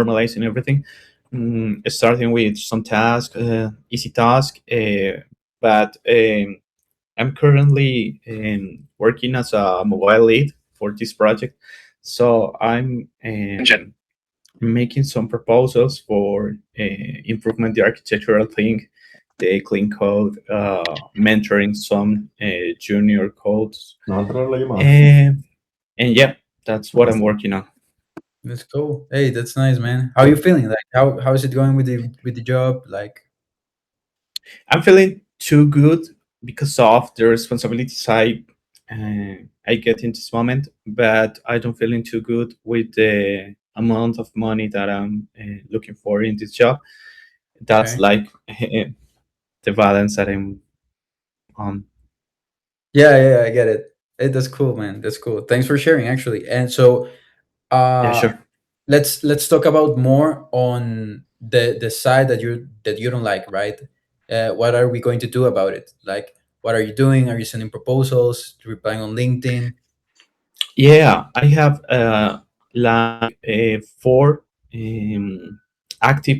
normalizing everything, starting with some task, easy task. But I'm currently working as a mobile lead for this project, so I'm making some proposals for improvement the architectural thing, the clean code, mentoring some junior codes, No, entrarle la llamada. and yeah, that's what I'm working on. That's cool. Hey, that's nice, man. How are you feeling? Like, how is it going with the job? Like, I'm feeling too good because of the responsibilities I get in this moment, but I don't feeling too good with the amount of money that I'm looking for in this job. That's okay. like the balance that I'm on. Yeah, yeah, I get it. Hey, that's cool, man. That's cool. Thanks for sharing, actually. And so, Yeah, uh, sure. let's talk about more on the side that you don't like, right? What are we going to do about it? Like, what are you doing? Are you sending proposals? Replying on LinkedIn? Yeah, I have like four active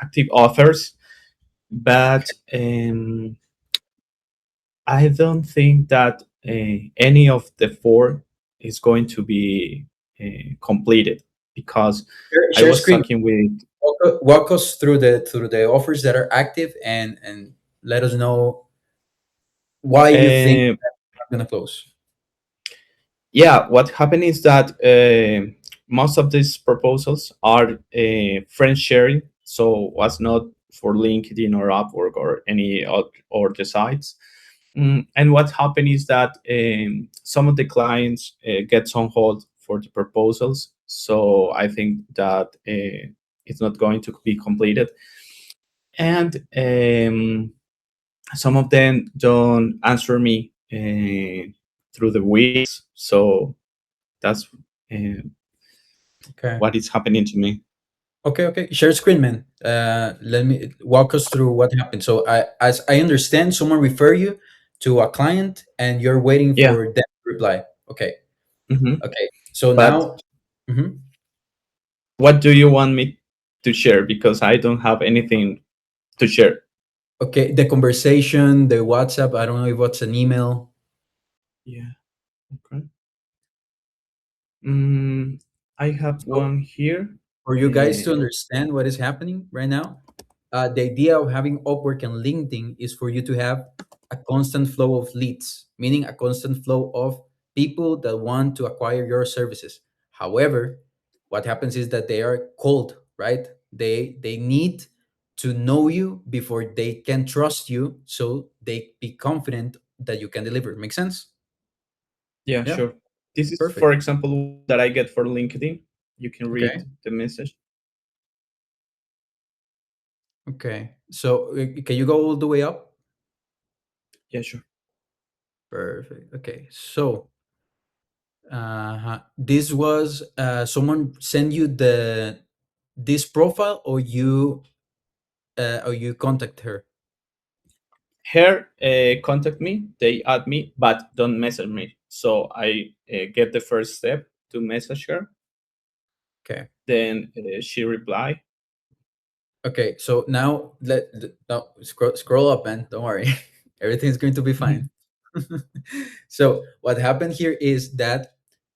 active offers, but I don't think that any of the four is going to be completed because I Share was screen. talking with. Walk us through the offers that are active, and let us know why you think Uh, I'm gonna close. yeah, what happened is that most of these proposals are friend sharing, so was not for LinkedIn or Upwork or any or the sites. And what happened is that some of the clients gets on hold for the proposals, so I think that it's not going to be completed, and some of them don't answer me through the weeks, so that's uh, Okay. what is happening to me. Okay, okay. Share screen, man. Let me walk us through what happened. So, as I understand, someone refer you to a client, and you're waiting Yeah. for them to reply. Okay, hmm okay. So But now, mhm. what do you want me to share? Because I don't have anything to share. Okay, the conversation, the WhatsApp. I don't know if what's an email Yeah. Okay. Mm, I have so one here. for you guys to Uh, understand what is happening right now. The idea of having Upwork and LinkedIn is for you to have a constant flow of leads, meaning a constant flow of people that want to acquire your services. However, what happens is that they are cold, right? They need to know you before they can trust you, so they be confident that you can deliver. Make sense? yeah, Yeah, sure. This is, for perfect. example, that I get for LinkedIn. You can read Okay, the message. okay. So can you go all the way up? Yeah, sure. Perfect. Okay, so this was someone send you the this profile, or you contact her. Her contact me, they add me, but don't message me. So I get the first step to message her. Okay. Then she reply. Okay. So now no, scroll up, man. Don't worry, everything's going to be fine. So what happened here is that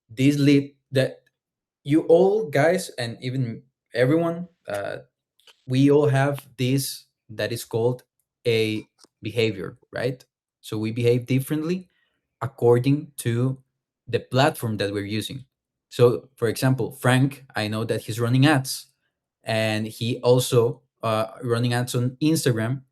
this lead that you all guys and even everyone, we all have this that is called a behavior, right? So we behave differently according to the platform that we're using. So, for example, Frank, I know that he's running ads, and he also running ads on Instagram,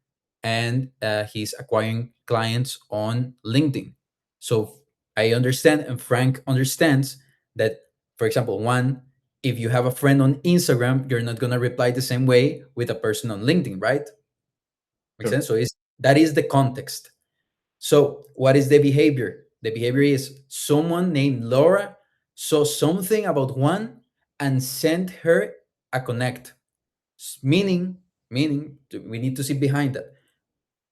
and he's acquiring clients on LinkedIn. So I understand, and Frank understands that, for example, one, if you have a friend on Instagram, you're not gonna reply the same way with a person on LinkedIn, right? Makes Sure. sense. So is that is the context. So, what is the behavior? The behavior is someone named Laura saw something about Juan and sent her a connect. Meaning, we need to see behind that.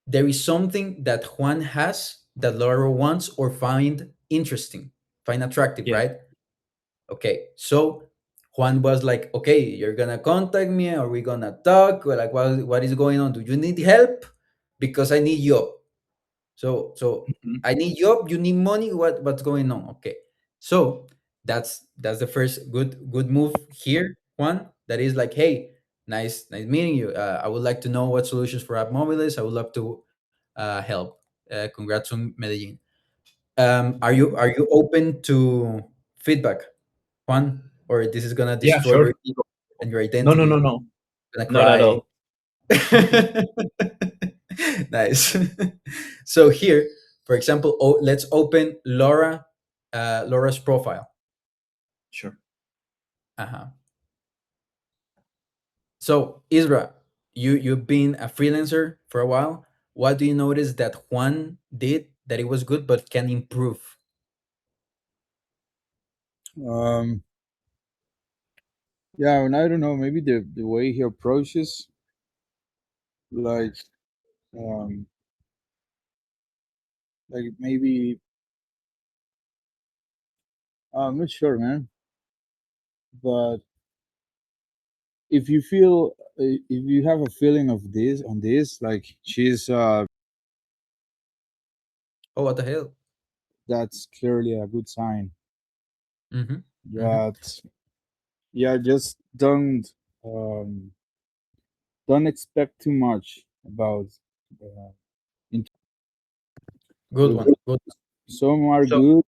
There is something that Juan has that Laura wants or find interesting, find attractive, Yeah. right? Okay, so Juan was like, okay, you're gonna contact me, are we gonna talk? Or like, what is going on? Do you need help? Because I need job. So Mhm. I need job, you need money, what's going on? Okay. So that's the first good move here, Juan. That is like, hey, nice meeting you. I would like to know what solutions for app mobiles. I would love to help. Congrats on Medellin. Are you open to feedback, Juan, or this is gonna Yeah, destroy sure. your ego and your No, no, no, identity? no, Gonna not at cry. all. Nice. So here, for example, let's open Laura's profile. Sure, Uh-huh. So Isra, you've been a freelancer for a while. What do you notice that Juan did that it was good but can improve? Um, yeah, and I don't know, maybe the way he approaches, like, um, like maybe I'm not sure, man. But if you feel, if you have a feeling of this on this, like she's, Oh, what the hell? that's clearly a good sign. Mm-hmm. Mm-hmm. That yeah, just um, don't expect too much about. Uh, Good so one. Good. some are So good,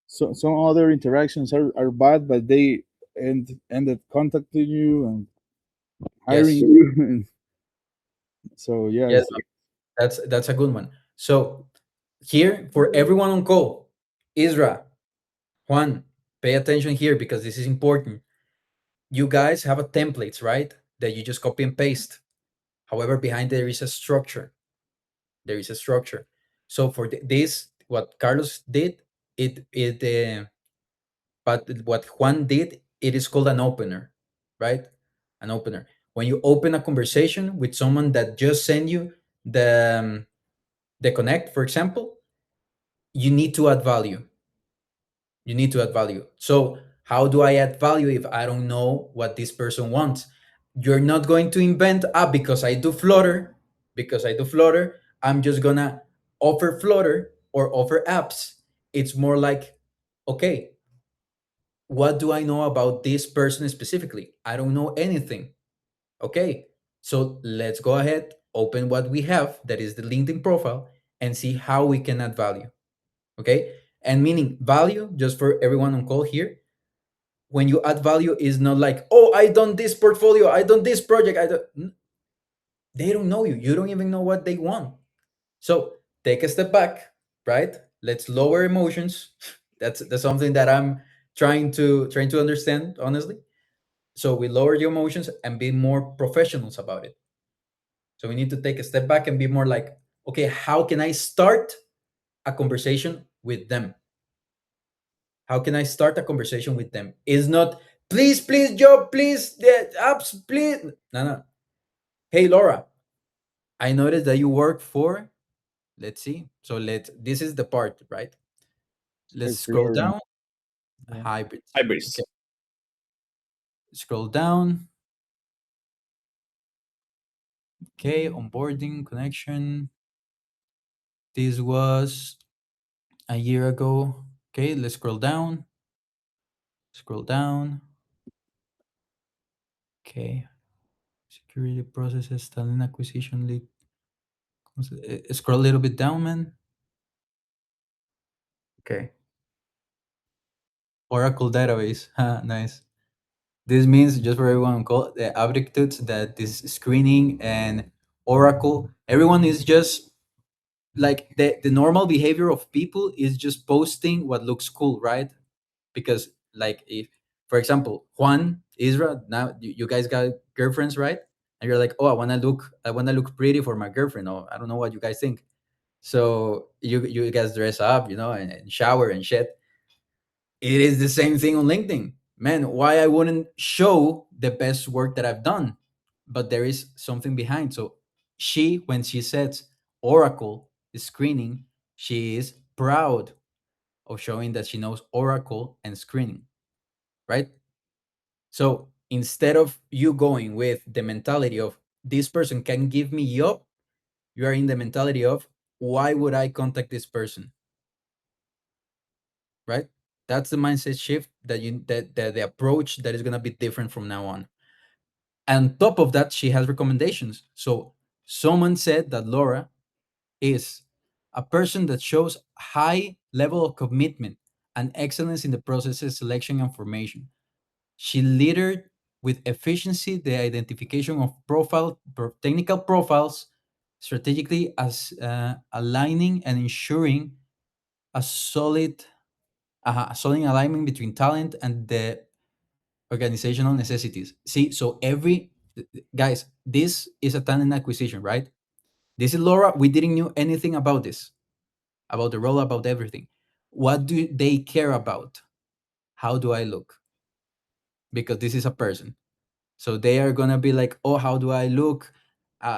so some other interactions are bad, but they ended contacting you and hiring yes, you. And so yes, yes, that's a good one. So here for everyone on call, Isra, Juan, pay attention here because this is important. You guys have a templates, right? That you just copy and paste. However, behind there is a structure. There is a structure. So for this, what Carlos did, but what Juan did, it is called an opener, right? An opener. When you open a conversation with someone that just sent you the connect, for example, you need to add value. You need to add value. So how do I add value if I don't know what this person wants? You're not going to invent, because I do Flutter, I'm just gonna offer Flutter or offer apps. It's more like, okay, what do I know about this person specifically? I don't know anything. Okay, so let's go ahead, open what we have, that is the LinkedIn profile, and see how we can add value. Okay, and meaning value, just for everyone on call here, when you add value is not like, oh, I done this portfolio, I done this project, they don't know you, you don't even know what they want. So take a step back, right? Let's lower emotions. That's something that I'm trying to understand, honestly. So we lower your emotions and be more professionals about it. So we need to take a step back and be more like, okay, how can I start a conversation with them? How can I start a conversation with them? It's not, please, job, please, the apps, please. No, no. Hey, Laura, I noticed that you work for, let's see. So this is the part, right? Let's scroll exploring. down. Yeah. Hybrids. Okay. hybrids. Scroll down. Okay. Onboarding, connection. This was a year ago. Okay. Let's scroll down. Scroll down. Okay. Security processes, talent acquisition lead. Scroll a little bit down, man. Okay. Oracle database. Nice. This means, just for everyone on call, the aptitudes that this screening and Oracle, everyone is just like the normal behavior of people is just posting what looks cool, right? Because like if, for example, Juan, Isra, now you guys got girlfriends, right? And you're like, oh, I wanna look pretty for my girlfriend. Or I don't know what you guys think. So you guys dress up, and shower and shit. It is the same thing on LinkedIn. Man, why I wouldn't show the best work that I've done? But there is something behind. So when she says Oracle screening, she is proud of showing that she knows Oracle and screening, right? So instead of you going with the mentality of this person can give me job, you are in the mentality of why would I contact this person, right? That's the mindset shift that that the approach that is gonna be different from now on. And top of that, she has recommendations. So someone said that Laura is a person that shows high level of commitment and excellence in the processes, selection, and formation. She led with efficiency the identification of technical profiles, strategically as aligning and ensuring a solid alignment between talent and the organizational necessities. See, so every guys, this is a talent acquisition, right? This is Laura. We didn't know anything about this, about the role, about everything. What do they care about? How do I look? Because this is a person. So they are gonna be like, oh, how do I look?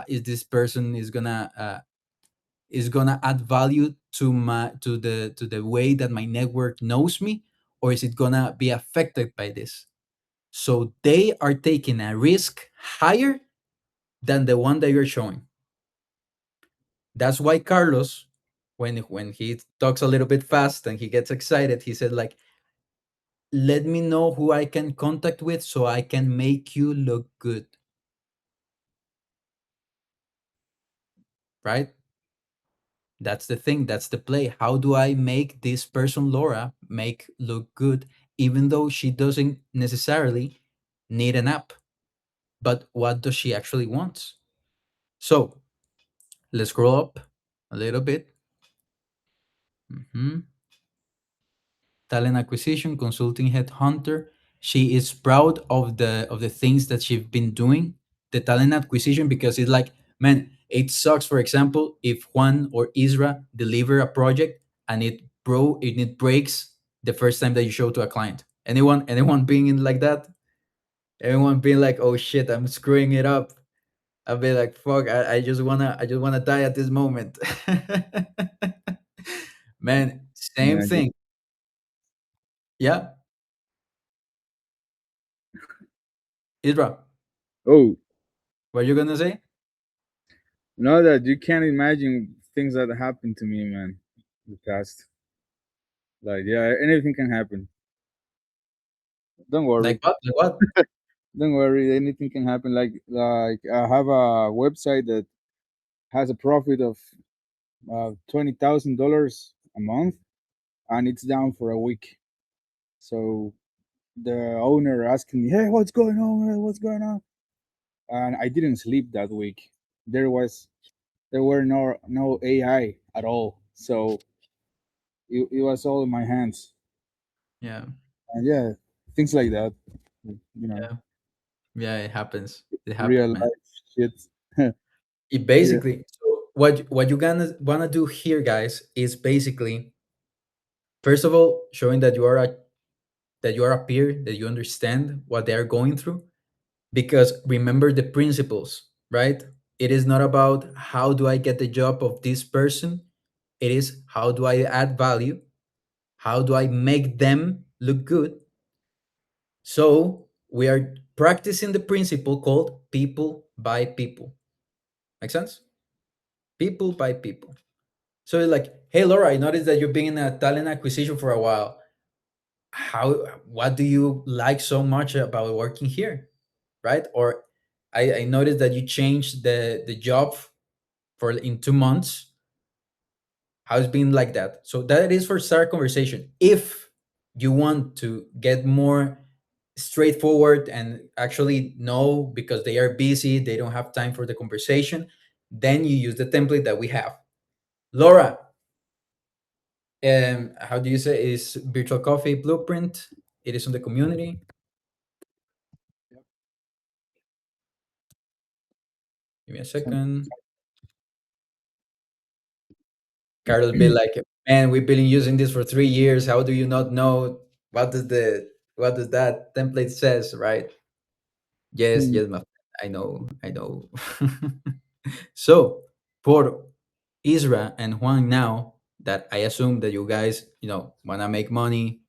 Is this person is gonna add value to the way that my network knows me, or is it gonna be affected by this? So they are taking a risk higher than the one that you're showing. That's why Carlos, when he talks a little bit fast and he gets excited, he said like, let me know who I can contact with so I can make you look good, right? That's the thing. That's the play. How do I make this person, Laura, make look good, even though she doesn't necessarily need an app? But what does she actually want? So let's scroll up a little bit. Mhm. Talent acquisition, consulting, headhunter. She is proud of the things that she's been doing, the talent acquisition, because it's like, man, it sucks. For example, if Juan or Isra deliver a project and it breaks the first time that you show to a client. Anyone being in like that? Everyone being like, oh shit, I'm screwing it up. I'll be like, fuck, I just wanna die at this moment. Man, same Yeah. thing. Yeah, Isra. Oh, What you gonna say? no, that you can't imagine things that happened to me, man. In the past, like, yeah, anything can happen. Don't Like worry. what? Like what? Don't worry. Anything can happen. Like I have a website that has a profit of $20,000 a month, and it's down for a week. So the owner asking me, "Hey, what's going on? Man? What's going on?" And I didn't sleep that week. There were no AI at all. So it was all in my hands. Yeah, And yeah, things like that. You know, yeah, yeah. It happens. It happens, real man. life shit. It Yeah. basically. So what you gonna wanna do here, guys, is basically first of all showing that you are a peer, that you understand what they are going through. Because remember the principles, right? It is not about how do I get the job of this person. It is how do I add value? How do I make them look good? So we are practicing the principle called people by people. Make sense? People by people. So it's like, hey Laura, I noticed that you've been in a talent acquisition for a while. How what do you like so much about working here? Right? Or I noticed that you changed the job for in 2 months. How it's been like that? So that is for start conversation. If you want to get more straightforward and actually know because they are busy, they don't have time for the conversation, then you use the template that we have. Laura, how do you say is virtual coffee blueprint? It is on the community. Give me a second. Carlos be like, man, we've been using this for 3 years. How do you not know what does that template says, right? Yes, Hmm. yes, my friend. I know, I know. So for Isra and Juan, now that I assume that you guys, wanna make money,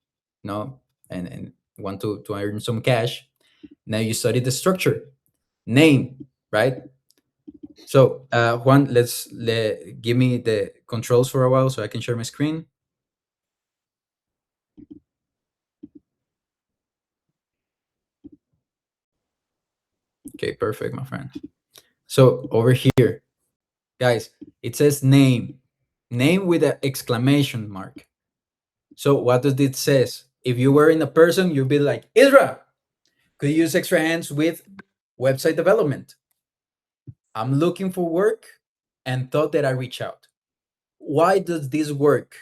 and want to earn some cash, Now you study the structure. Name, right? So, Juan, give me the controls for a while so I can share my screen. Okay, perfect, my friend. So over here, guys, it says name, name with an exclamation mark. So what does it says? If you were in a person, you'd be like, Isra, could you use extra hands with website development? I'm looking for work and thought that I reach out. Why does this work?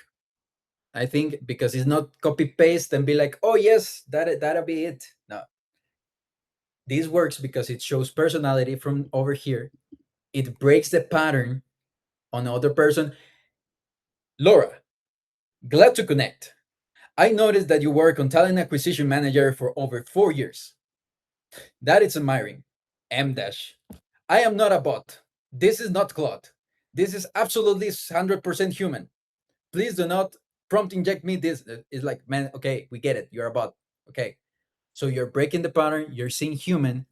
I think because it's not copy paste and be like, oh yes, that'll be it. No, this works because it shows personality from over here. It breaks the pattern on the other person. Laura, glad to connect. I noticed that you work on talent acquisition manager for over 4 years. That is admiring. M dash. I am not a bot. This is not Claude. This is absolutely 100% human. Please do not prompt inject me this. It's like, man, okay, we get it. You're a bot. Okay. So you're breaking the pattern, you're seeing human,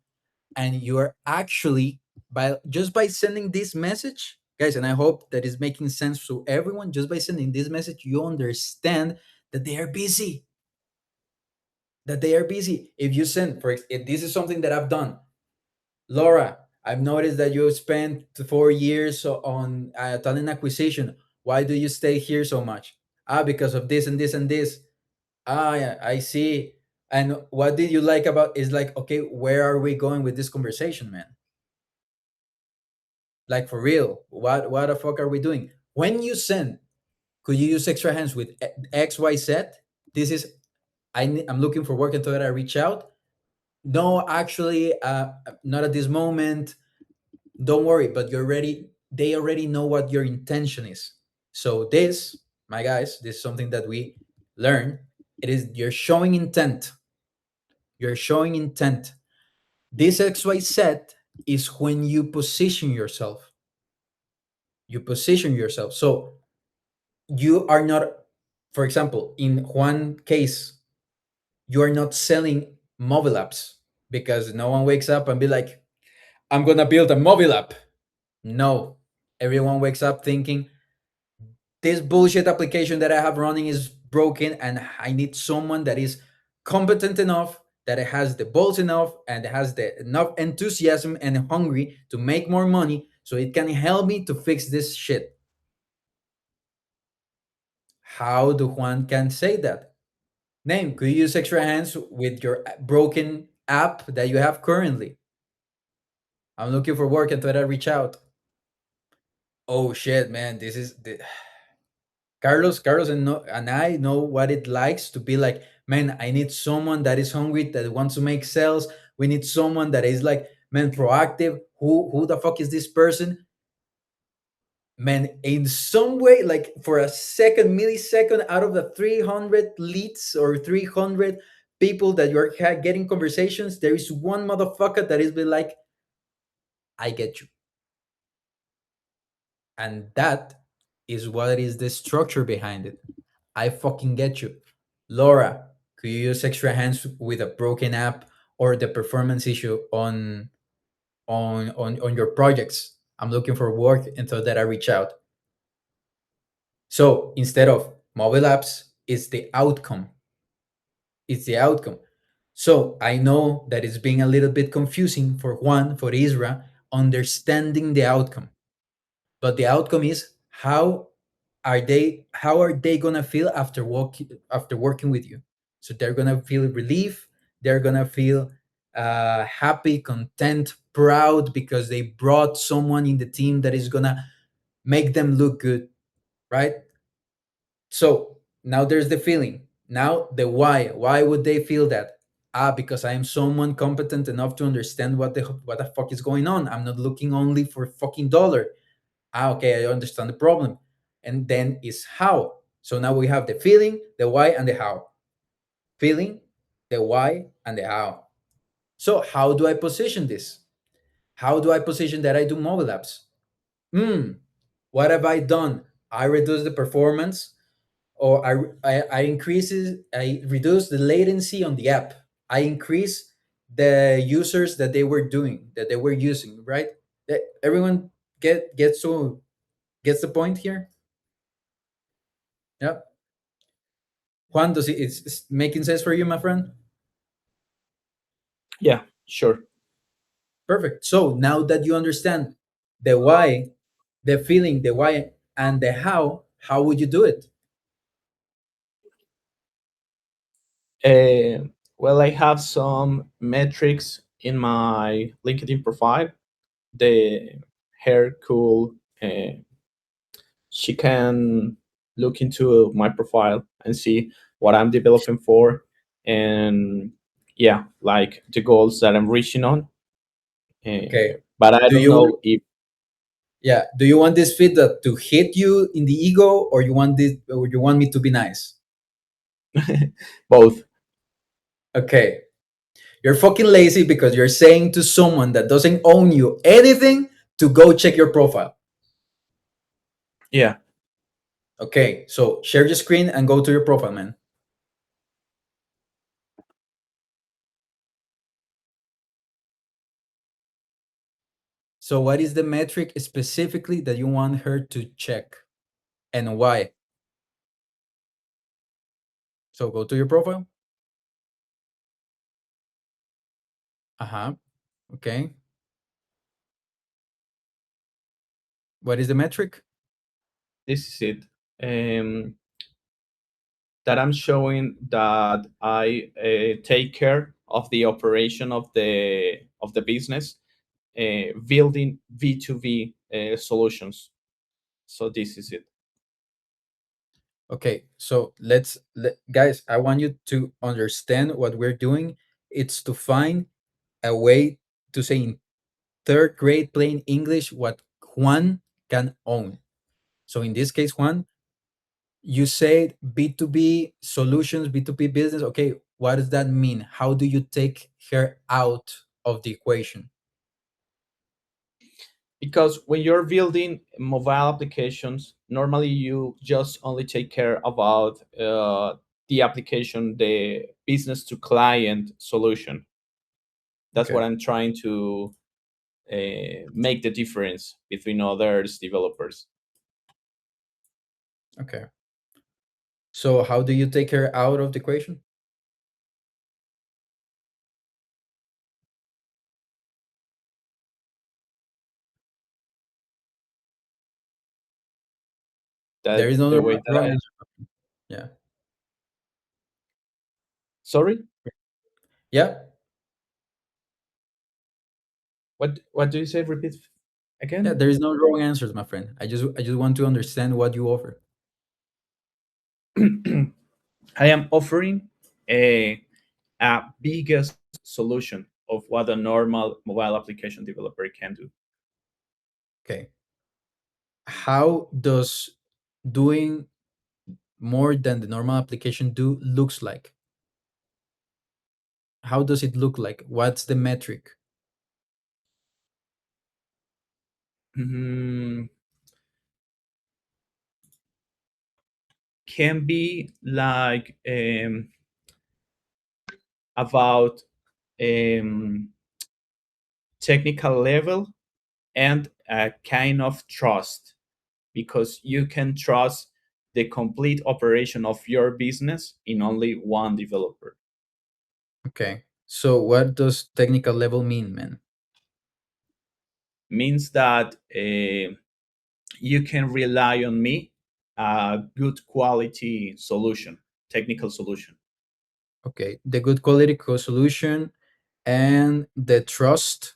and you're actually by sending this message, guys, and I hope that is making sense to everyone. Just by sending this message, you understand that they are busy. That they are busy. If you send, if this is something that I've done, Laura, I've noticed that you spent 4 years on talent acquisition. Why do you stay here so much? Because of this and this and this. Yeah, I see. And what did you like about is like, okay, where are we going with this conversation, man? Like for real, what the fuck are we doing? When you send, could you use extra hands with XYZ? This is I'm looking for work until I reach out. No, actually, not at this moment. Don't worry, but you're ready. They already know what your intention is. So this, my guys, this is something that we learn. It is you're showing intent. You're showing intent. This XYZ is when you position yourself. You position yourself. So you are not, for example, in one case, you are not selling mobile apps because no one wakes up and be like, I'm gonna build a mobile app. No, everyone wakes up thinking this bullshit application that I have running is broken and I need someone that is competent enough, that it has the balls enough and has the enough enthusiasm and hungry to make more money so it can help me to fix this shit. How do Juan can say that? Name, could you use extra hands with your broken app that you have currently? I'm looking for work and thought I reach out. Oh shit, man, this is the Carlos and I know what it likes to be like, man, I need someone that is hungry, that wants to make sales. We need someone that is like, man, proactive. Who the fuck is this person? Man, in some way, like for a second, millisecond out of the 300 leads or 300 people that you're getting conversations, there is one motherfucker that is be like, I get you. And that is what is the structure behind it. I fucking get you. Laura, could you use extra hands with a broken app or the performance issue on your projects? I'm looking for work until that I reach out. So instead of mobile apps, it's the outcome. It's the outcome. So I know that it's being a little bit confusing for Juan, for Isra, understanding the outcome. But the outcome is how are they gonna feel after working with you? So they're gonna feel relief, they're gonna feel happy, content, proud because they brought someone in the team that is gonna make them look good, right? So now there's the feeling. Now the why. Why would they feel that? Because I am someone competent enough to understand what the fuck is going on. I'm not looking only for fucking dollar. Okay, I understand the problem. And then is how. So now we have the feeling, the why, and the how. Feeling, the why, and the how. So how do I position this? How do I position that I do mobile apps? What have I done? I reduce the performance, or I reduce the latency on the app. I increase the users that they were doing, that they were using, right? Everyone gets the point here. Yeah. Juan, does it's making sense for you, my friend? Yeah, sure. Perfect. So now that you understand the why, the feeling, the why, and the how would you do it? Uh, well, I have some metrics in my LinkedIn profile. The hair cool. Uh, she can look into my profile and see what I'm developing for, and yeah, like the goals that I'm reaching on. Okay. But I Do don't you want know if Yeah, do you want this feedback to hit you in the ego, or you want me to be nice? both. Okay. You're fucking lazy because you're saying to someone that doesn't own you anything to go check your profile. Yeah, Okay, so share your screen and go to your profile, man. So, what is the metric specifically that you want her to check and why? So, go to your profile. Uh huh. Okay. What is the metric? this is it. Um, that I'm showing that I take care of the operation of the business, building V2V solutions. So this is it. Okay, so guys, I want you to understand what we're doing. It's to find a way to say in third grade plain English what Juan can own. So in this case, Juan, you said B2B solutions, B2B business. Okay, what does that mean? How do you take her out of the equation? Because when you're building mobile applications, normally you just only take care about the application, the business to client solution. That's Okay, what I'm trying to make the difference between others developers. okay. So how do you take her out of the equation? There is That's no the way that wrong I. answer. Yeah, Sorry, yeah, what do you say? Repeat yeah. again. There is no wrong answers, my friend. I just want to understand what you offer. I am offering a biggest solution of what a normal mobile application developer can do. Okay. How does doing more than the normal application do looks like? How does it look like? What's the metric? Mm, can be like about um, technical level and a kind of trust, because you can trust the complete operation of your business in only one developer. Okay. So what does technical level mean, man? Means that you can rely on me, a good quality solution, technical solution. Okay. The good quality co-solution and the trust,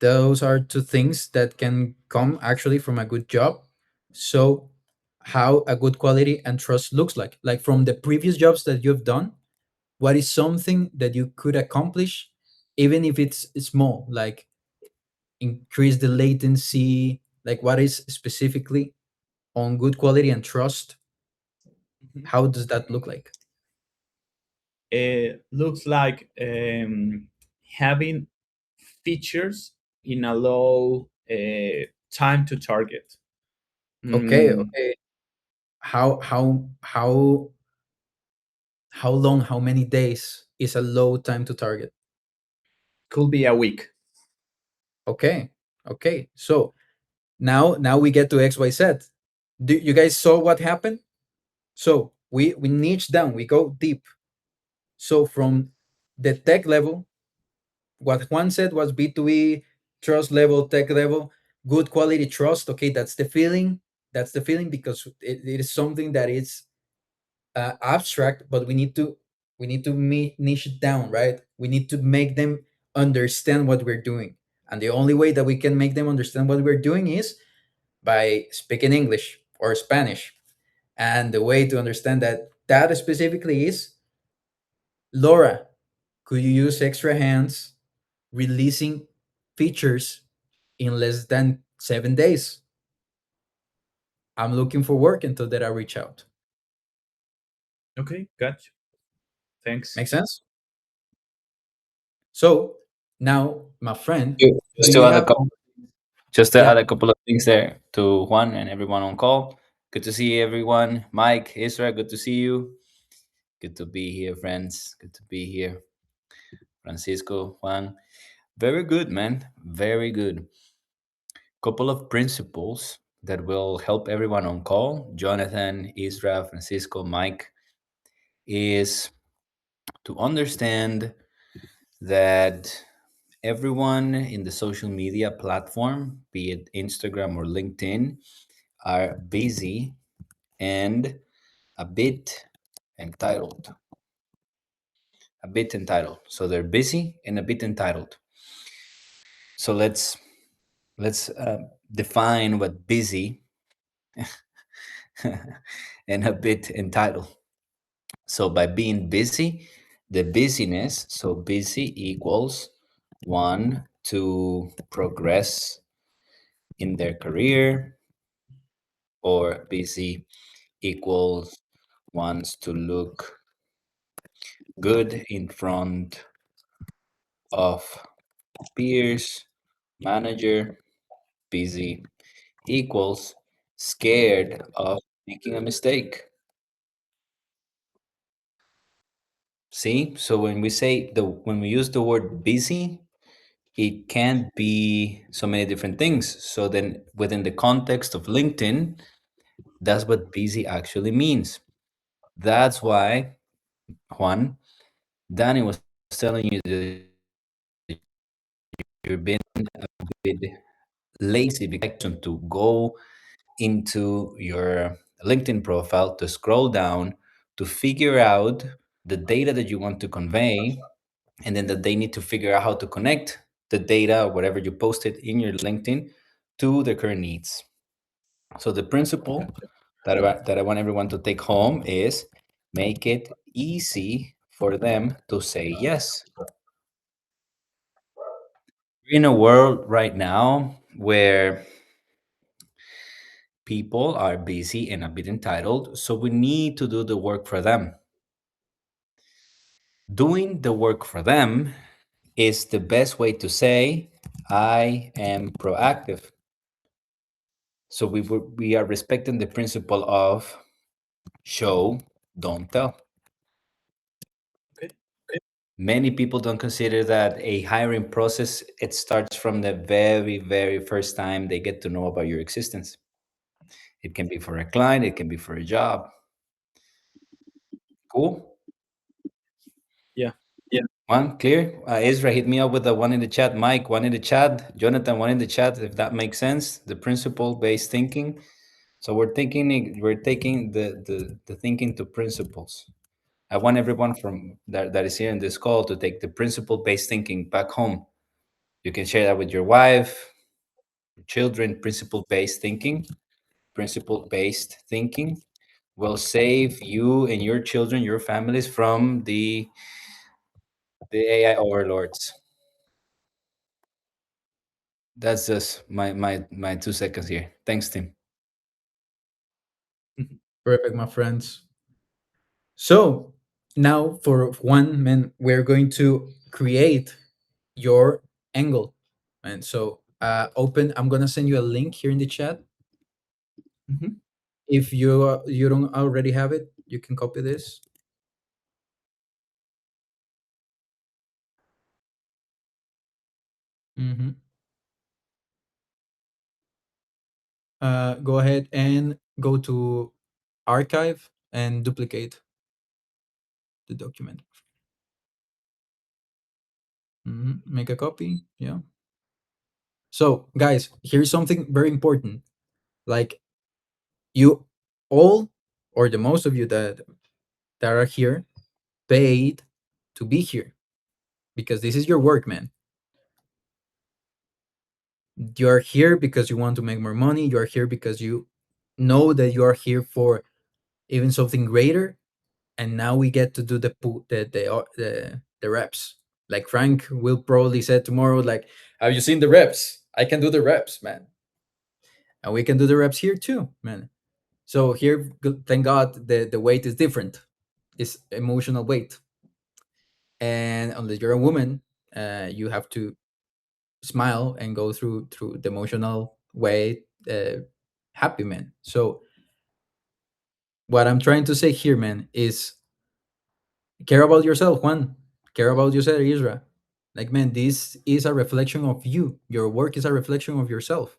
those are two things that can come actually from a good job. So how a good quality and trust looks like from the previous jobs that you've done, what is something that you could accomplish even if it's small, like increase the latency, like what is specifically on good quality and trust, Mhm. how does that look like? It looks like having features in a low time to target. Okay, Mm, okay. How long, how many days is a low time to target? Could be a week. Okay. Okay. So now we get to XYZ. Do you guys saw what happened? So we niche down, we go deep. So from the tech level, what Juan said was B2B, trust level, tech level, good quality trust. Okay, that's the feeling. That's the feeling because it is something that is abstract, but we need to niche it down, right? We need to make them understand what we're doing, and the only way that we can make them understand what we're doing is by speaking English or Spanish. And the way to understand that specifically is, Laura, could you use extra hands releasing features in less than 7 days? I'm looking for work until that I reach out. Okay, gotcha. Thanks. Make sense? So now, my friend, Just do to you add a have? couple, just to Yeah, add a couple of things there to Juan and everyone on call. Good to see everyone. Mike, Isra, good to see you. Good to be here, friends. Good to be here. Francisco, Juan. Very good, man. Very good. Couple of principles that will help everyone on call. Jonathan, Isra, Francisco, Mike, is to understand that everyone in the social media platform, be it Instagram or LinkedIn, are busy and a bit entitled. A bit entitled. So they're busy and a bit entitled. So let's define what busy and a bit entitled. So by being busy, the busyness, so busy equals one to progress in their career, or busy equals wants to look good in front of peers, manager. Busy equals scared of making a mistake. See, so when we use the word busy, it can be so many different things. So then within the context of LinkedIn, that's what busy actually means. That's why, Juan, Danny was telling you that you're being a bit lazy because to go into your LinkedIn profile to scroll down to figure out the data that you want to convey, and then that they need to figure out how to connect the data or whatever you posted in your LinkedIn to their current needs. So the principle that I want everyone to take home is make it easy for them to say yes. We're in a world right now where people are busy and a bit entitled, so we need to do the work for them. Doing the work for them is the best way to say, I am proactive. So we are respecting the principle of show, don't tell. Okay. Many people don't consider that a hiring process, it starts from the very, very first time they get to know about your existence. It can be for a client, it can be for a job. Cool. Yeah. One clear. Ezra, hit me up with the one in the chat. Mike, one in the chat. Jonathan, one in the chat. If that makes sense, the principle-based thinking. So we're taking the thinking to principles. I want everyone from that is here in this call to take the principle-based thinking back home. You can share that with your wife, your children. Principle-based thinking. Principle-based thinking will save you and your children, your families from the AI overlords. That's just my 2 seconds here. Thanks, Tim. Mhm. perfect, my friends. So now, for one, man, we're going to create your angle. And so, I'm gonna send you a link here in the chat. Mhm. If you don't already have it, you can copy this. Hmm. Go ahead and go to archive and duplicate the document. Make a copy. Yeah. So, guys, here's something very important. Like, you all, or the most of you that are here, paid to be here because this is your work, man. You are here because you want to make more money. You are here because you know that you are here for even something greater. And now we get to do the reps. Like Frank will probably say tomorrow, like, "Have you seen the reps? I can do the reps, man." And we can do the reps here too, man. So here, thank God, the weight is different. It's emotional weight, and unless you're a woman, you have to smile and go through the emotional way, happy, man. So what I'm trying to say here, man, is care about yourself, Juan. Care about yourself, Isra. Like, man, this is a reflection of you. Your work is a reflection of yourself.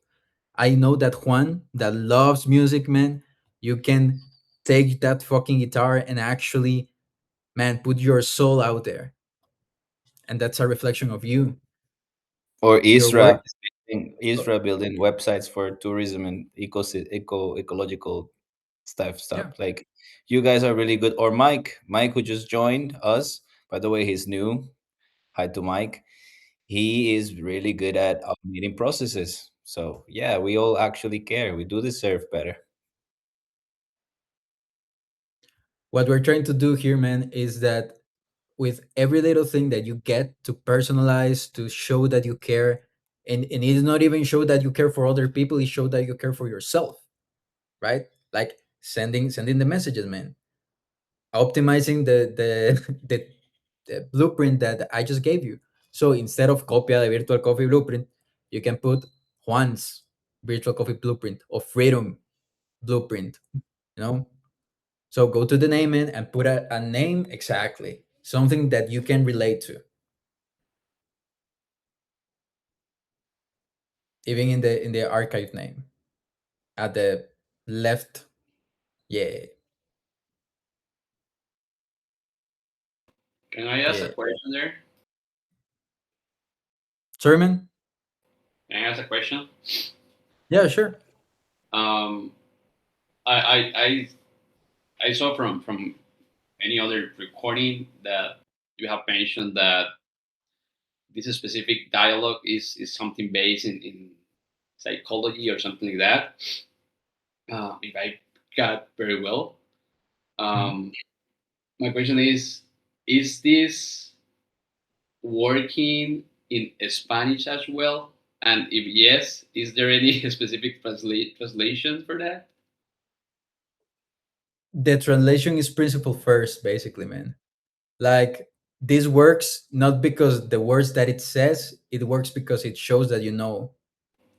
I know that Juan, that loves music, man, you can take that fucking guitar and actually, man, put your soul out there. And that's a reflection of you. Or Your work. Isra building websites for tourism and ecological stuff. Yeah. Like, you guys are really good. Or Mike who just joined us. By the way, he's new. Hi to Mike. He is really good at automating processes. So yeah, we all actually care. We do deserve better. What we're trying to do here, man, is that with every little thing that you get to personalize, to show that you care, and it is not even show that you care for other people, it show that you care for yourself, right? Like sending the messages, man. Optimizing the blueprint that I just gave you. So instead of copia the virtual coffee blueprint, you can put Juan's virtual coffee blueprint or freedom blueprint, you know? So go to the naming and put a name exactly, something that you can relate to, even in the archive name at the left. Yeah, Can I ask a yeah. question there? Sorry, man. Can I ask a question? Yeah, sure. Um, I, I, I, I saw from any other recording that you have mentioned that this specific dialogue is something based in psychology or something like that. If I got very well, Mhm. um, my question is this working in Spanish as well? And if yes, is there any specific translation for that? The translation is principle first, basically, man. Like this works not because the words that it says, it works because it shows that you know.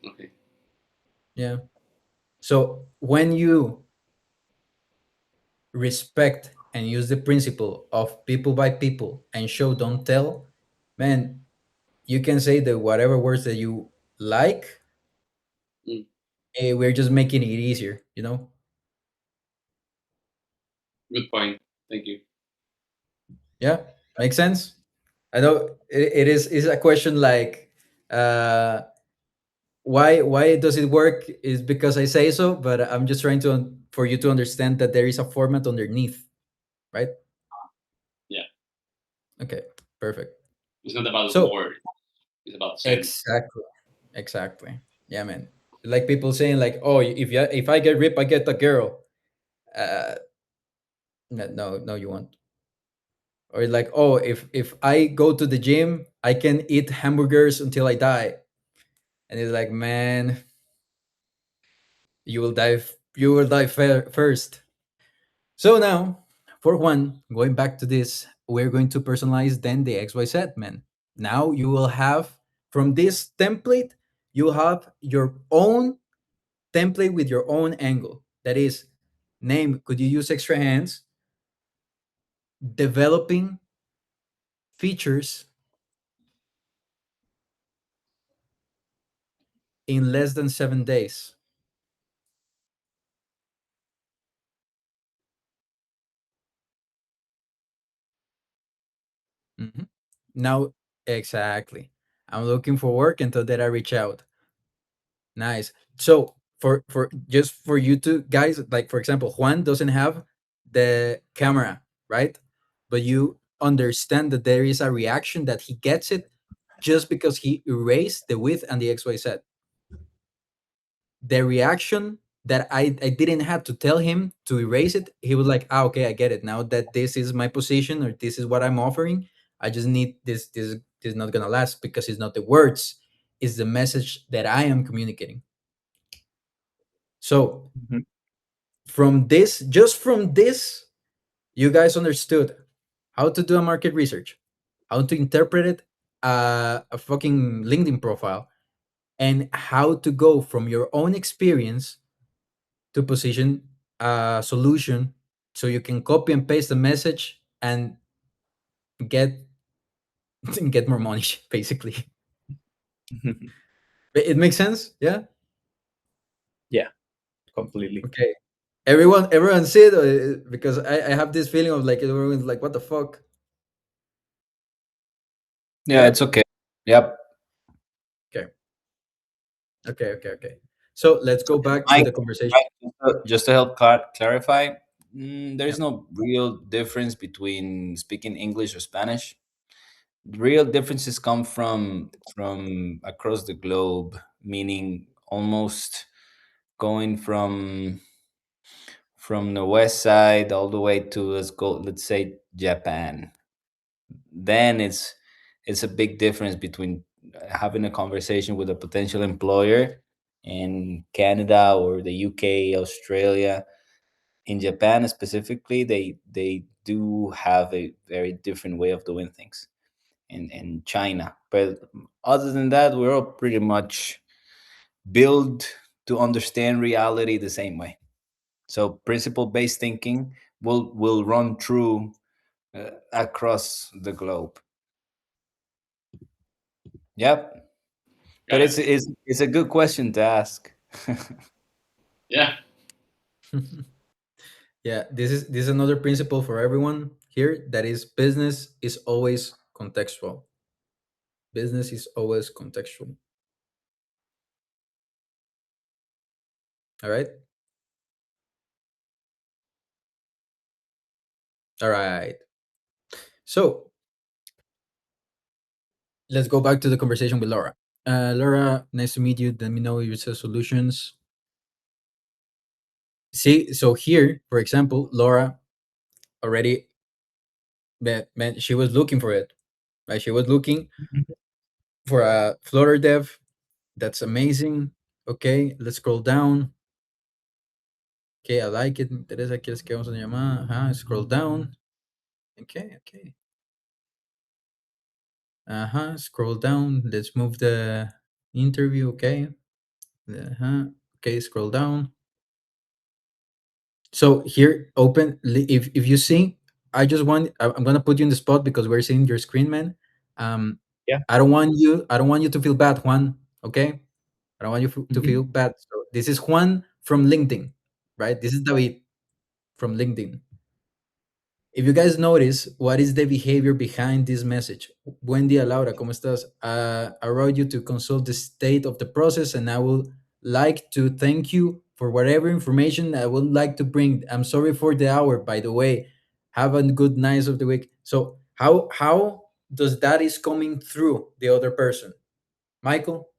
Okay. Yeah. So when you respect and use the principle of people by people and show don't tell, man, you can say the whatever words that you like. Mm, We're just making it easier, you know? good point. Thank you. Yeah, makes sense. I know it is a question like, uh, why does it work? Is because I say so, but I'm just trying to for you to understand that there is a format underneath, right? Yeah, Okay, perfect. it's not about So word; it's about sense. exactly, exactly. Yeah, man. Like people saying like, oh, if I get ripped, I get a girl. Uh, no, no, no, you won't. Or like, oh, if I go to the gym, I can eat hamburgers until I die. And it's like, man, you will die first. So now, for one, going back to this, we're going to personalize then the XYZ, man. Now you will have from this template, you have your own template with your own angle. That is, name, could you use extra hands? Developing features in less than 7 days. Mhm. Now, exactly. I'm looking for work until that I reach out. Nice. So for just for you two guys, like for example, Juan doesn't have the camera, right? But you understand that there is a reaction that he gets it just because he erased the width and the XYZ. The reaction that I didn't have to tell him to erase it, he was like, ah, okay, I get it. Now that this is my position or this is what I'm offering, I just need this is not gonna last because it's not the words, it's the message that I am communicating. So Mhm. from this, just from this, you guys understood how to do a market research, how to interpret it, a fucking LinkedIn profile, and how to go from your own experience to position a solution so you can copy and paste the message and get get more money basically. It makes sense, yeah. Yeah, completely. Okay, everyone see it, because I have this feeling of like everyone's like, what the fuck. Yeah, Yep. it's okay. Yep. Okay, okay. So let's So, go back to Mike, the conversation. Mike, just to help clarify, there Yeah. is no real difference between speaking English or Spanish. Real differences come from across the globe, meaning almost going from the west side all the way to, let's say, Japan. Then it's a big difference between having a conversation with a potential employer in Canada or the UK, Australia. In Japan specifically, they do have a very different way of doing things. In China, but other than that, we're all pretty much built to understand reality the same way. So principle based thinking will run through across the globe. Yep. But Got it. it's a good question to ask. Yeah. Yeah, this is another principle for everyone here, that is business is always contextual. Business is always contextual. All right. All right. So let's go back to the conversation with Laura. Laura, nice to meet you. Let me know your solutions. See, so here, for example, Laura already, man, she was looking for it, right? She was looking for a Flutter dev. That's amazing. Okay, let's scroll down. Okay, I like it. Teresa, ¿quieres que vamos a llamar? Ajá, scroll down. Okay. Ajá, scroll down. Let's move the interview. Okay. Uh-huh. Okay, scroll down. So here, if you see, I'm gonna put you in the spot because we're seeing your screen, man. Um, Yeah. I don't want you to feel bad, Juan. Okay, I don't want you to Mhm. feel bad. So this is Juan from LinkedIn, right? This is David from LinkedIn. If you guys notice, what is the behavior behind this message? Buen día, Laura, ¿cómo estás? I wrote you to consult the state of the process, and I would like to thank you for whatever information I would like to bring. I'm sorry for the hour, by the way. Have a good night of the week. So how does that is coming through the other person? Michael,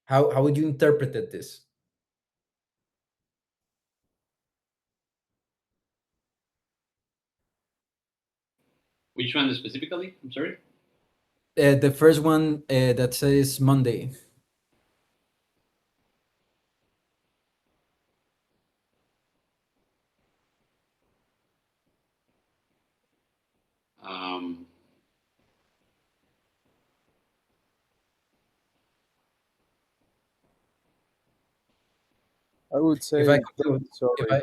how would you interpret this? Which one specifically? I'm sorry. The first one that says Monday. Um, I would If I say conclude, if sorry.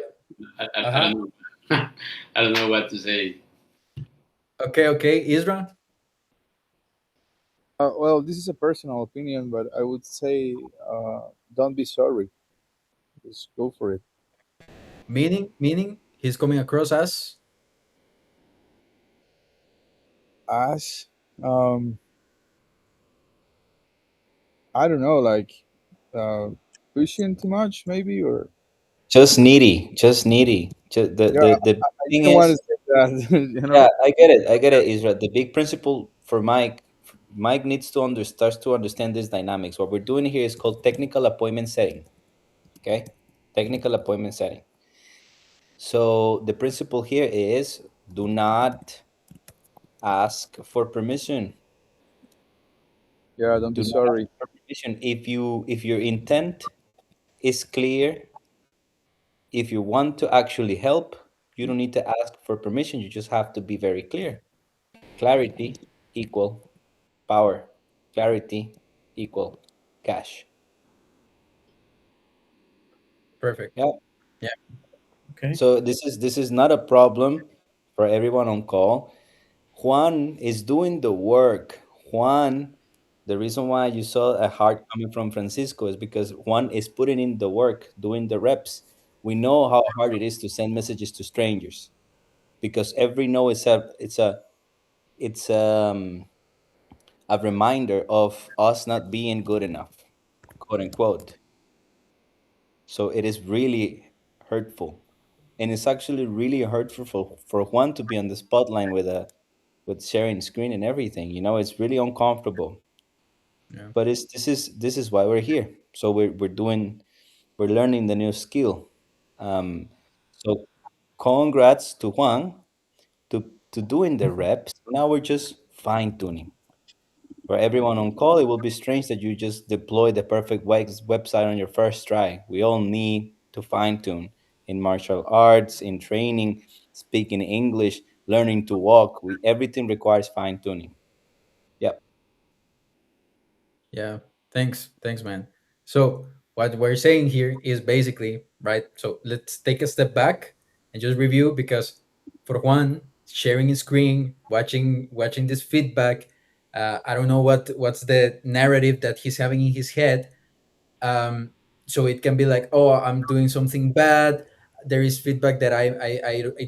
I I uh-huh. don't know. I don't know what to say. Okay, Isra. Well, this is a personal opinion, but I would say don't be sorry. Just go for it. Meaning he's coming across as As um, I don't know, like uh, pushing too much, maybe, or Just needy, just needy. Just yeah, the I thing didn't want is, to say that, yeah, I get it. I get it, Israel. The big principle for Mike, Mike needs to starts to understand this dynamics. What we're doing here is called technical appointment setting. Okay, technical appointment setting. So the principle here is do not ask for permission. Yeah, don't be Do not ask sorry. for permission. If your intent is clear, if you want to actually help, you don't need to ask for permission. You just have to be very clear. Clarity equal power. Clarity equal cash. perfect. Yeah. Yeah, Okay. So this is not a problem for everyone on call. Juan is doing the work. Juan, the reason why you saw a heart coming from Francisco is because Juan is putting in the work, doing the reps. We know how hard it is to send messages to strangers because every no is a reminder of us not being good enough, quote unquote. So it is really hurtful. And it's actually really hurtful for Juan to be on the spotlight with sharing screen and everything. It's really uncomfortable. yeah, But this is why we're here. So we're learning the new skill. So congrats to Juan to doing the reps. Now we're just fine tuning. For everyone on call, it will be strange that you just deploy the perfect website on your first try. We all need to fine tune in martial arts, in training, speaking English, learning to walk. Everything requires fine tuning. Yep. yeah. Thanks, man. So what we're saying here is basically right. So let's take a step back and just review because for Juan, sharing his screen, watching this feedback, I don't know what's the narrative that he's having in his head. um, so it can be like, oh, I'm doing something bad, there is feedback that I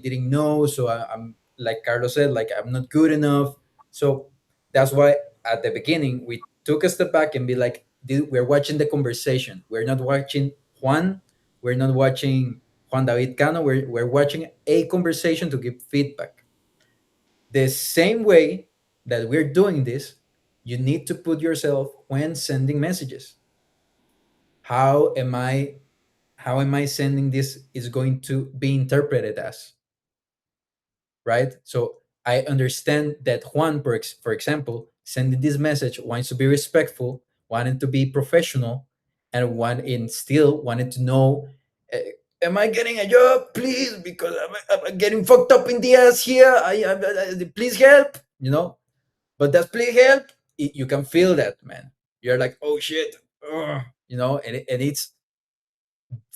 didn't know, so I'm like Carlos said, like I'm not good enough. So that's why at the beginning we took a step back and be like, we're watching the conversation, we're not watching Juan, we're not watching Juan David Cano, we're watching a conversation to give feedback. The same way that we're doing this, you need to put yourself when sending messages. how am i how am I sending this is going to be interpreted as, right? So I understand that Juan, for example, sending this message wants to be respectful, wanted to be professional, and still wanted to know, am I getting a job, please, because I'm getting fucked up in the ass here, please help, but that's please help. You can feel that, man. You're like, oh shit. Ugh, and it's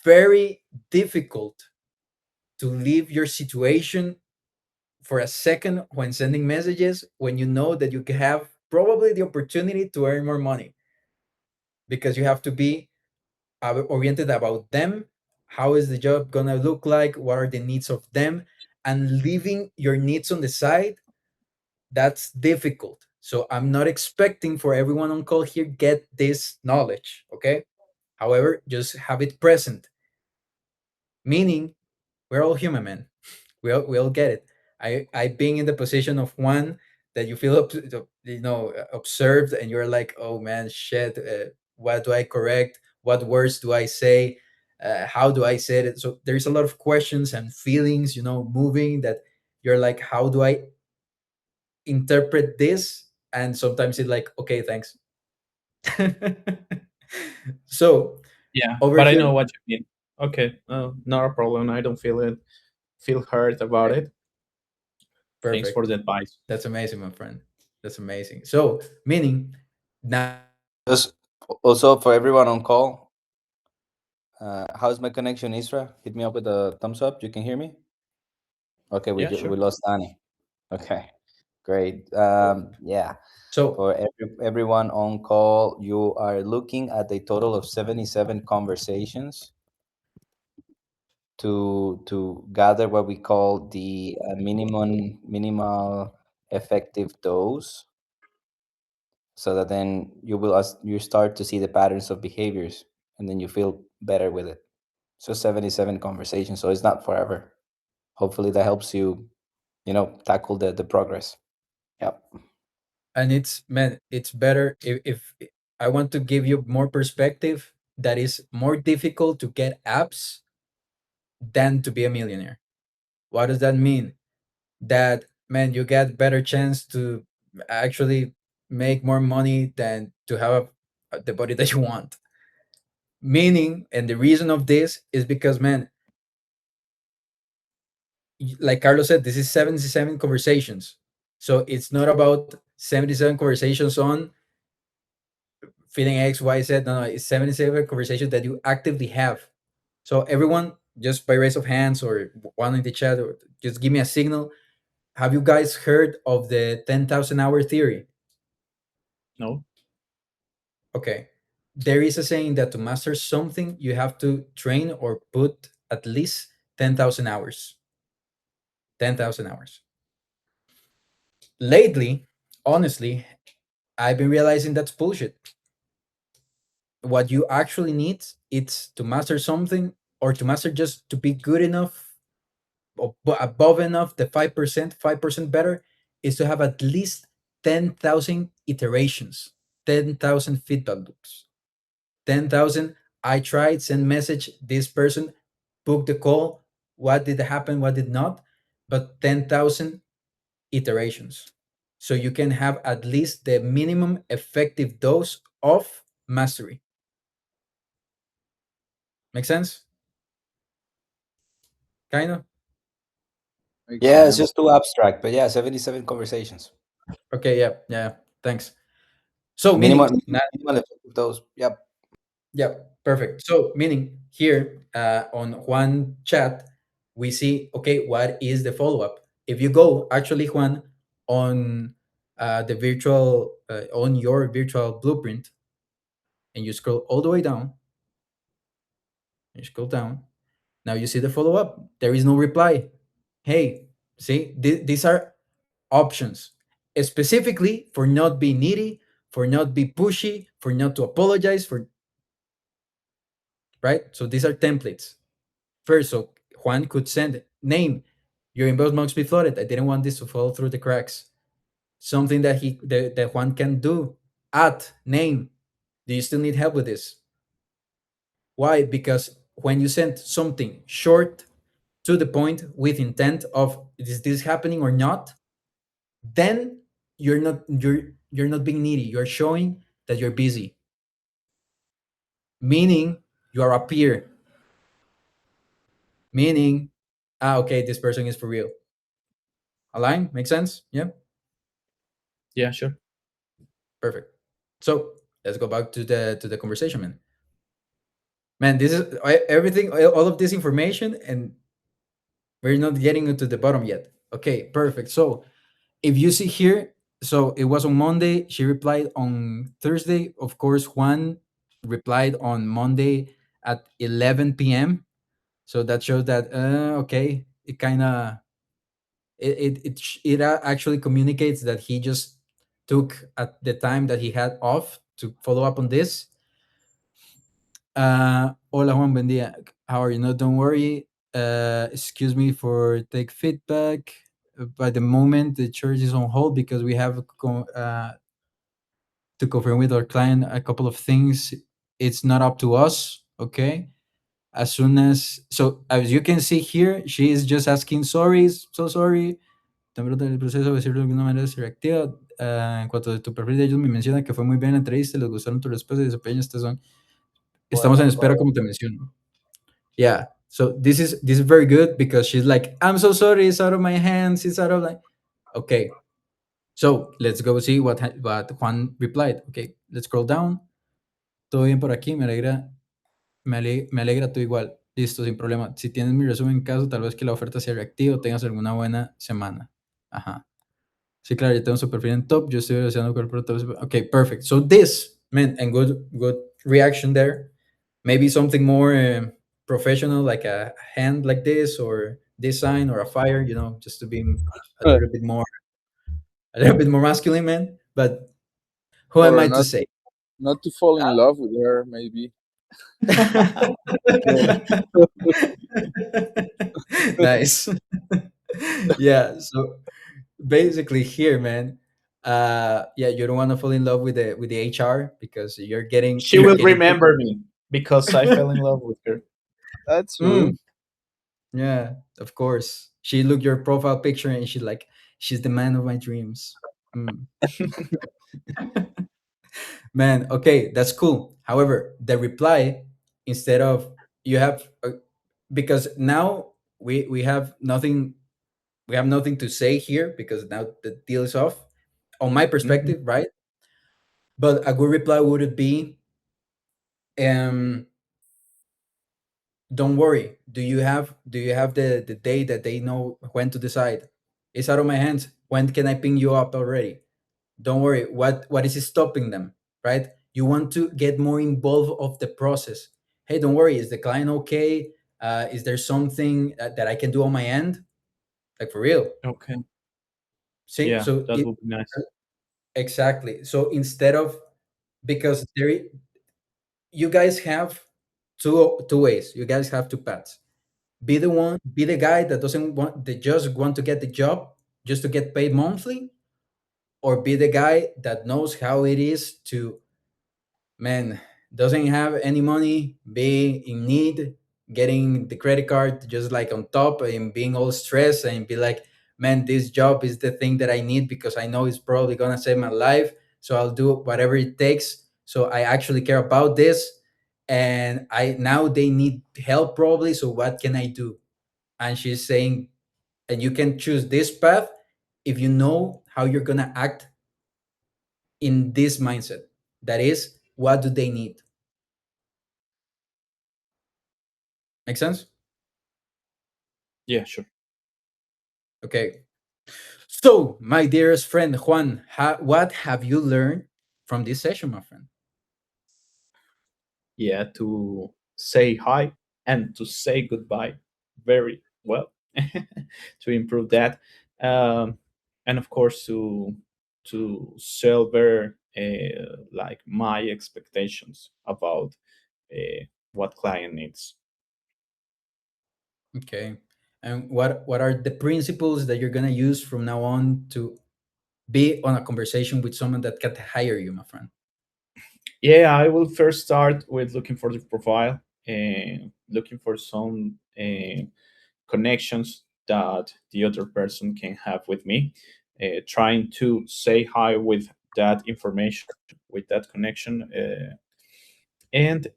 very difficult to leave your situation for a second when sending messages when you know that you can have probably the opportunity to earn more money, because you have to be oriented about them. How is the job gonna look like? What are the needs of them? And leaving your needs on the side, that's difficult. So I'm not expecting for everyone on call here get this knowledge, okay? However, just have it present, meaning we're all human, man. We all get it. I being in the position of one that you feel observed, and you're like, oh man, shit. What do I correct? What words do I say? How do I say it? So there's a lot of questions and feelings, moving, that you're like, how do I interpret this? And sometimes it's like, okay, thanks. So Yeah, over but I here, know what you mean. Okay, not a problem. I don't feel hurt about okay, it. Thanks for perfect. the advice. That's amazing, my friend. That's amazing. So meaning now Just also for everyone on call, how's my connection, Isra? Hit me up with a thumbs up. You can hear me? Okay, Yeah, we sure. lost Annie. Okay. Great. Yeah. So, For everyone on call, you are looking at a total of 77 conversations to gather what we call the minimal effective dose, so that then you start to see the patterns of behaviors, and then you feel better with it. So 77 conversations, so it's not forever. Hopefully that helps you, tackle the progress. Yep. and it's, man, it's better if I want to give you more perspective, that is more difficult to get apps than to be a millionaire. What does that mean? That, man, you get better chance to actually make more money than to have the body that you want. Meaning, and the reason of this is because, man, like Carlos said, this is 77 conversations. So it's not about 77 conversations on feeling X, Y, Z. No, no, it's 77 conversations that you actively have. So everyone, just by raise of hands or one in the chat, or just give me a signal. Have you guys heard of the 10,000 hour theory? No. Okay. There is a saying that to master something, you have to train or put at least 10,000 hours. 10,000 hours. Lately, honestly, I've been realizing that's bullshit. What you actually need, it's to master something, or to master just to be good enough, above enough, the 5% better, is to have at least 10,000 iterations, 10,000 feedback loops, 10,000. I tried, send message, this person, book the call, what did happen, what did not, but 10,000 iterations. So you can have at least the minimum effective dose of mastery. Make sense? Kind of. Makes Yeah, it's sense. just too abstract, but yeah, 77 conversations. Okay, yeah, yeah. Thanks. So Minimal, meaning, minimal effective dose. Yep. yeah, perfect. So meaning here, on Juan chat, we see, okay, what is the follow up? If you go actually, Juan, on the virtual, on your virtual blueprint, and you scroll all the way down, you scroll down. Now you see the follow up. There is no reply. Hey, see, these are options, specifically for not being needy, for not be pushy, for not to apologize, for, right. So these are templates. First, so Juan could send name, your inbox must be flooded. I didn't want this to fall through the cracks. Something that that Juan can do. At name, do you still need help with this? Why? Because when you send something short, to the point, with intent of, is this happening or not, then you're not being needy. You're showing that you're busy. Meaning you are a peer. Meaning, okay, this person is for real. Align? Make sense? Yeah. Yeah, sure. Perfect. So let's go back to the conversation, man. Man, this is everything, all of this information, and we're not getting into the bottom yet. Okay, perfect. So if you see here, so it was on Monday. She replied on Thursday. Of course, Juan replied on Monday at 11 p.m. So that shows that, okay, it kind of, actually communicates that he just took at the time that he had off to follow up on this. Hola Juan, buen día. How are you? No, don't worry. Excuse me for take feedback. By the moment, the church is on hold because we have to confirm with our client a couple of things. It's not up to us, okay? As soon as, so as you can see here, she is just asking, sorry, so sorry. También el proceso de decirlo de alguna manera se reactiva. En cuanto a tu perfil de ellos, me menciona que fue muy bien la entrevista, les gustaron tus respuestas y desempeño. Estamos en espera, como te menciono. Yeah. So this is very good because she's like, I'm so sorry, it's out of my hands, it's out of like, okay. So let's go see what Juan replied. Okay, let's scroll down. Todo bien por aquí, me alegra tú igual. Listo, sin problema. Si tienes mi resumen en caso, tal vez que la oferta sea reactiva o tengas alguna buena semana. Ajá. Sí, claro, yo tengo su perfil en top, yo estoy haciendo cuerpo top. Okay, perfect. So this, man, and good reaction there. Maybe something more professional, like a hand like this, or this sign, or a fire, just to be a little bit more masculine, man. But who am Or I to not, say? not to fall in love with her, maybe. Yeah. Nice. Yeah. So basically, here, man. Yeah, you don't want to fall in love with the HR because you're getting She you're will getting. remember me because I fell in love with her. That's true. Mm, yeah, of course. She looked your profile picture and she's like, she's the man of my dreams. Mm. Man, okay, that's cool. However, the reply, instead of you have because now we have nothing to say here because now the deal is off on my Mhm. perspective, right? But a good reply would be, um don't worry, do you have the day that they know when to decide? It's out of my hands. When can I ping you up already? Don't worry, what is stopping them, right? You want to get more involved of the process. Hey, don't worry, is the client okay? Is there something that I can do on my end, like for real? Okay. See, Yeah, so that it would be nice. exactly. So instead of, because you guys have two ways, you guys have two paths. Be the guy that doesn't want, they just want to get the job just to get paid monthly, or be the guy that knows how it is to, man, doesn't have any money, being in need, getting the credit card just like on top and being all stressed and be like, man, this job is the thing that I need because I know it's probably gonna save my life. So I'll do whatever it takes. So I actually care about this. And I now they need help probably. So what can I do? And she's saying, and you can choose this path if you know how you're gonna act in this mindset. That is, what do they need? Make sense? Yeah, sure. Okay. So, my dearest friend Juan, what have you learned from this session, my friend? Yeah, to say hi and to say goodbye very well to improve that, um, and of course to sell better, like my expectations about what client needs. Okay. And what are the principles that you're gonna use from now on to be on a conversation with someone that can hire you, my friend? Yeah, I will first start with looking for the profile and looking for some connections that the other person can have with me, trying to say hi with that information, with that connection, and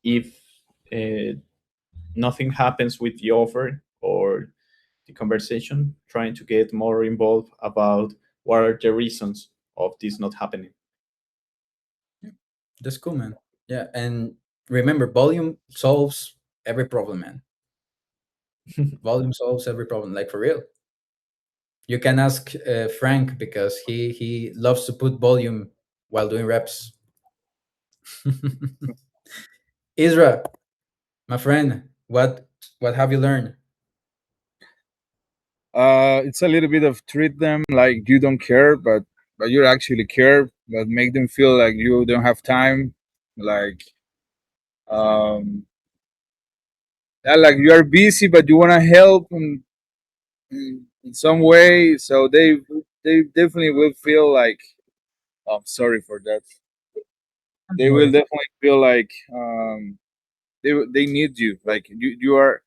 if uh, nothing happens with the offer or the conversation, trying to get more involved about what are the reasons of this not happening. Yeah, that's cool, man. Yeah, and remember, volume solves every problem, man. Volume solves every problem, like for real. You can ask Frank because he loves to put volume while doing reps. Isra, my friend, what have you learned? It's a little bit of treat them like you don't care, but you actually care. But make them feel like you don't have time, like um, yeah, like you are busy, but you want to help in some way. So they definitely will feel like, oh, I'm sorry for that. Don't They will worry. definitely feel like they need you. Like you are.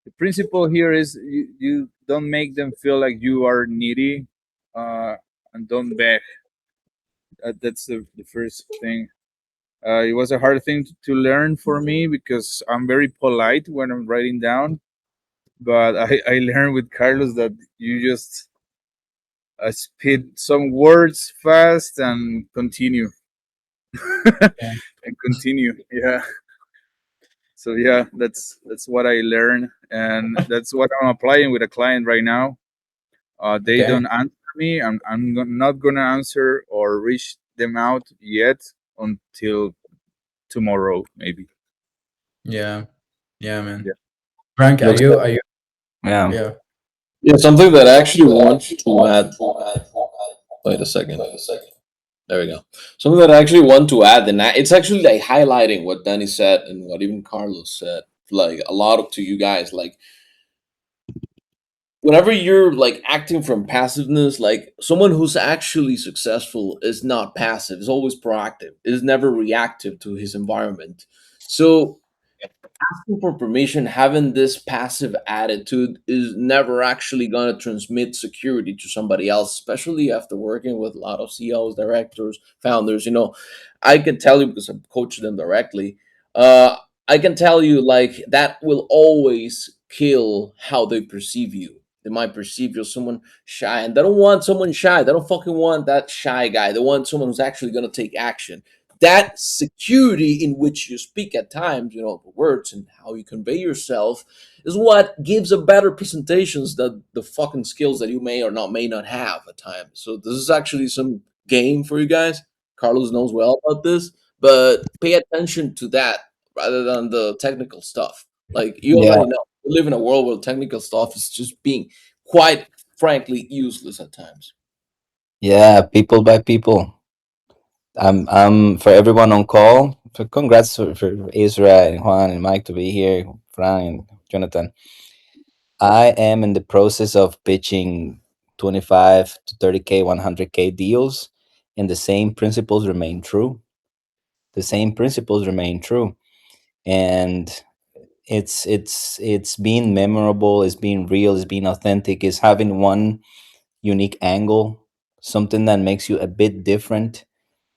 The principle here is you don't make them feel like you are needy, uh, and don't beg. That's the first thing. It was a hard thing to learn for me because I'm very polite when I'm writing down. But I learned with Carlos that you just spit some words fast and continue Yeah. and continue. Yeah. So yeah, that's what I learned, and that's what I'm applying with a client right now. They Okay. don't answer me. Not gonna answer or reach them out yet until tomorrow, maybe. Yeah. Yeah, man. Yeah. Frank, Looks are you Yeah. yeah. yeah, something that I actually want to add. Wait a second. There we go. Something that I actually want to add, and it's actually like highlighting what Danny said and what even Carlos said. Like a lot of to you guys, like whenever you're like acting from passiveness, like someone who's actually successful is not passive, is always proactive, is never reactive to his environment. So asking for permission, having this passive attitude is never actually going to transmit security to somebody else, especially after working with a lot of CEOs, directors, founders. I can tell you because I've coached them directly. Uh, I can tell you like that will always kill how they perceive you. They might perceive you as someone shy, and they don't want someone shy. They don't fucking want that shy guy. They want someone who's actually going to take action. That security in which you speak at times, the words and how you convey yourself is what gives a better presentations than the fucking skills that you may not have at times. So this is actually some game for you guys. Carlos knows well about this, but pay attention to that rather than the technical stuff. Like you Yeah. already know, we live in a world where technical stuff is just being quite frankly useless at times. Yeah. People by people. I'm for everyone on call. For congrats for Isra and Juan and Mike to be here, Fran and Jonathan. I am in the process of pitching 25 to 30K, 100K deals, and the same principles remain true. The same principles remain true, and it's being memorable, it's being real, it's being authentic, it's having one unique angle, something that makes you a bit different.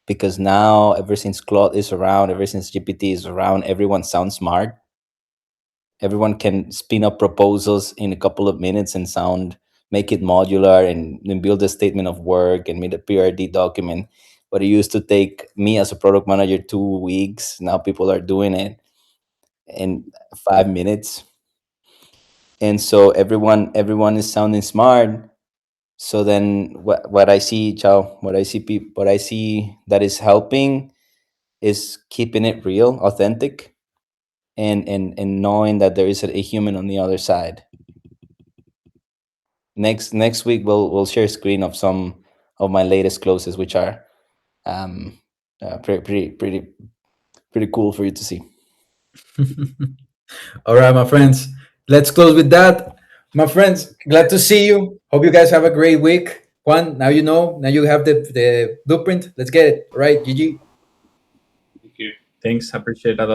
Because now, ever since Claude is around, ever since GPT is around, everyone sounds smart. Everyone can spin up proposals in a couple of minutes and make it modular and build a statement of work and make a PRD document. But it used to take me as a product manager 2 weeks. Now people are doing it in 5 minutes. And so everyone is sounding smart. So then what I see, Chow, what I see that is helping is keeping it real, authentic, and knowing that there is a human on the other side. Next week we'll share a screen of some of my latest closes, which are um, pretty cool for you to see. All right, my friends. Let's close with that. My friends, glad to see you. Hope you guys have a great week. Juan, now you know. Now you have the blueprint. Let's get it. All right, GG. Thank you. Thanks. Appreciate it a lot.